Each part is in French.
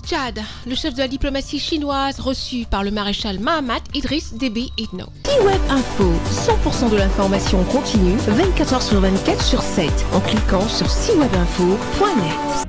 Tchad, le chef de la diplomatie chinoise reçu par le maréchal Mahamat Idriss Déby Itno. C-Web Info, 100% de l'information continue, 24h sur 24 sur 7, en cliquant sur cwebinfo.net.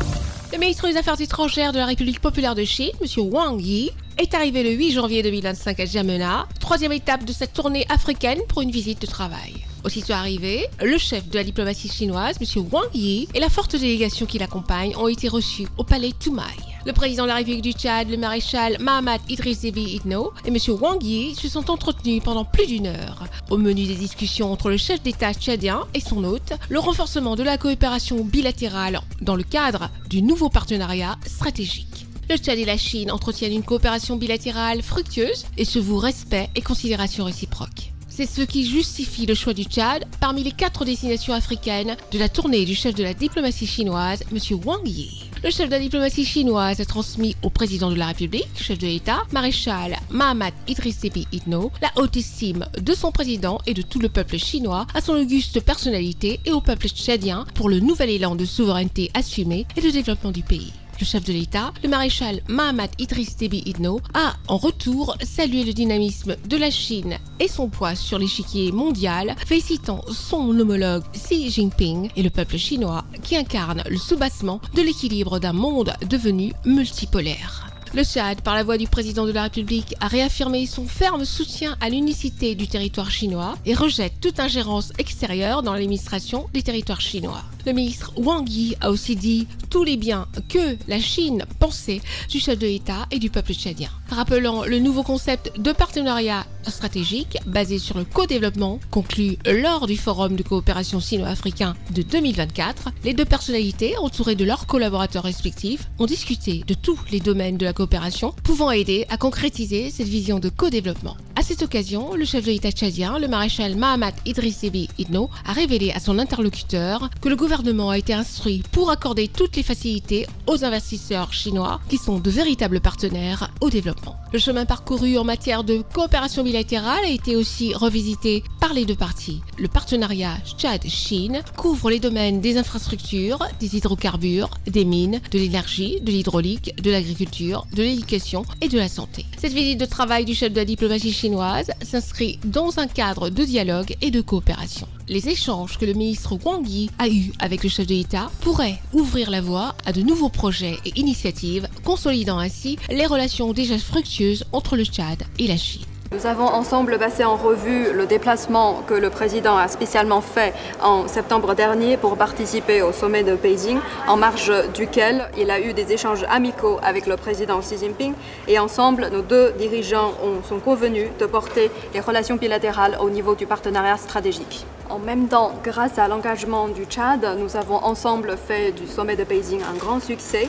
Le ministre des Affaires étrangères de la République populaire de Chine, M. Wang Yi, est arrivé le 8 janvier 2025 à N'Djamena, troisième étape de sa tournée africaine pour une visite de travail. Aussitôt arrivé, le chef de la diplomatie chinoise, M. Wang Yi, et la forte délégation qui l'accompagne ont été reçus au palais Toumaï. Le président de la République du Tchad, le maréchal Mahamat Idriss Déby Itno, et M. Wang Yi se sont entretenus pendant plus d'une heure. Au menu des discussions entre le chef d'État tchadien et son hôte, le renforcement de la coopération bilatérale dans le cadre du nouveau partenariat stratégique. Le Tchad et la Chine entretiennent une coopération bilatérale fructueuse et se vouent respect et considération réciproque. C'est ce qui justifie le choix du Tchad parmi les 4 destinations africaines de la tournée du chef de la diplomatie chinoise, M. Wang Yi. Le chef de la diplomatie chinoise a transmis au président de la République, chef de l'État, maréchal Mahamat Idriss Déby Itno, la haute estime de son président et de tout le peuple chinois, à son auguste personnalité et au peuple tchadien pour le nouvel élan de souveraineté assumée et de développement du pays. Le chef de l'État, le maréchal Mahamat Idriss Déby Itno, a en retour salué le dynamisme de la Chine et son poids sur l'échiquier mondial, félicitant son homologue Xi Jinping et le peuple chinois qui incarne le soubassement de l'équilibre d'un monde devenu multipolaire. Le Tchad, par la voix du président de la République, a réaffirmé son ferme soutien à l'unicité du territoire chinois et rejette toute ingérence extérieure dans l'administration des territoires chinois. Le ministre Wang Yi a aussi dit tous les biens que la Chine pensait du chef de l'État et du peuple tchadien. Rappelant le nouveau concept de partenariat stratégique basé sur le co-développement conclu lors du forum de coopération sino-africain de 2024, les deux personnalités, entourées de leurs collaborateurs respectifs, ont discuté de tous les domaines de la coopération pouvant aider à concrétiser cette vision de co-développement. À cette occasion, le chef de l'État tchadien, le maréchal Mahamat Idriss Déby Itno, a révélé à son interlocuteur que le gouvernement a été instruit pour accorder toutes les facilités aux investisseurs chinois qui sont de véritables partenaires au développement. Le chemin parcouru en matière de coopération bilatérale a été aussi revisité par les deux parties. Le partenariat Tchad-Chine couvre les domaines des infrastructures, des hydrocarbures, des mines, de l'énergie, de l'hydraulique, de l'agriculture, de l'éducation et de la santé. Cette visite de travail du chef de la diplomatie chinoise s'inscrit dans un cadre de dialogue et de coopération. Les échanges que le ministre Wang Yi a eus avec le chef de l'État pourraient ouvrir la voie à de nouveaux projets et initiatives, consolidant ainsi les relations déjà fructueuses entre le Tchad et la Chine. Nous avons ensemble passé en revue le déplacement que le président a spécialement fait en septembre dernier pour participer au sommet de Beijing, en marge duquel il a eu des échanges amicaux avec le président Xi Jinping et ensemble, nos deux dirigeants sont convenus de porter les relations bilatérales au niveau du partenariat stratégique. En même temps, grâce à l'engagement du Tchad, nous avons ensemble fait du sommet de Beijing un grand succès.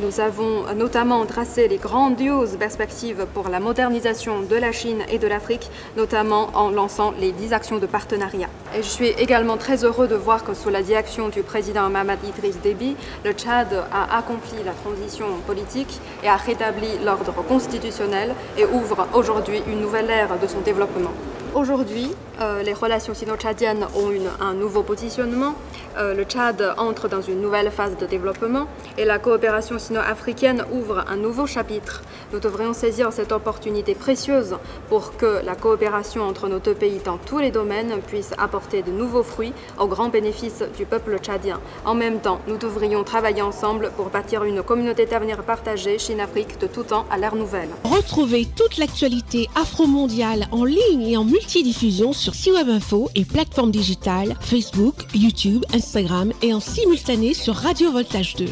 Nous avons notamment tracé les grandioses perspectives pour la modernisation de la Chine et de l'Afrique, notamment en lançant les 10 actions de partenariat. Et je suis également très heureux de voir que sous la direction du président Mahamat Idriss Déby, le Tchad a accompli la transition politique et a rétabli l'ordre constitutionnel et ouvre aujourd'hui une nouvelle ère de son développement. Aujourd'hui, les relations sino-tchadiennes ont un nouveau positionnement. Le Tchad entre dans une nouvelle phase de développement et la coopération sino-africaine ouvre un nouveau chapitre. Nous devrions saisir cette opportunité précieuse pour que la coopération entre nos deux pays dans tous les domaines puisse apporter de nouveaux fruits au grand bénéfice du peuple tchadien. En même temps, nous devrions travailler ensemble pour bâtir une communauté d'avenir partagée Chine-Afrique de tout temps à l'ère nouvelle. Retrouvez toute l'actualité afro-mondiale en ligne et en multidiffusion sur C-Web Info et plateformes digitales, Facebook, YouTube, Instagram et en simultané sur Radio Voltage 2.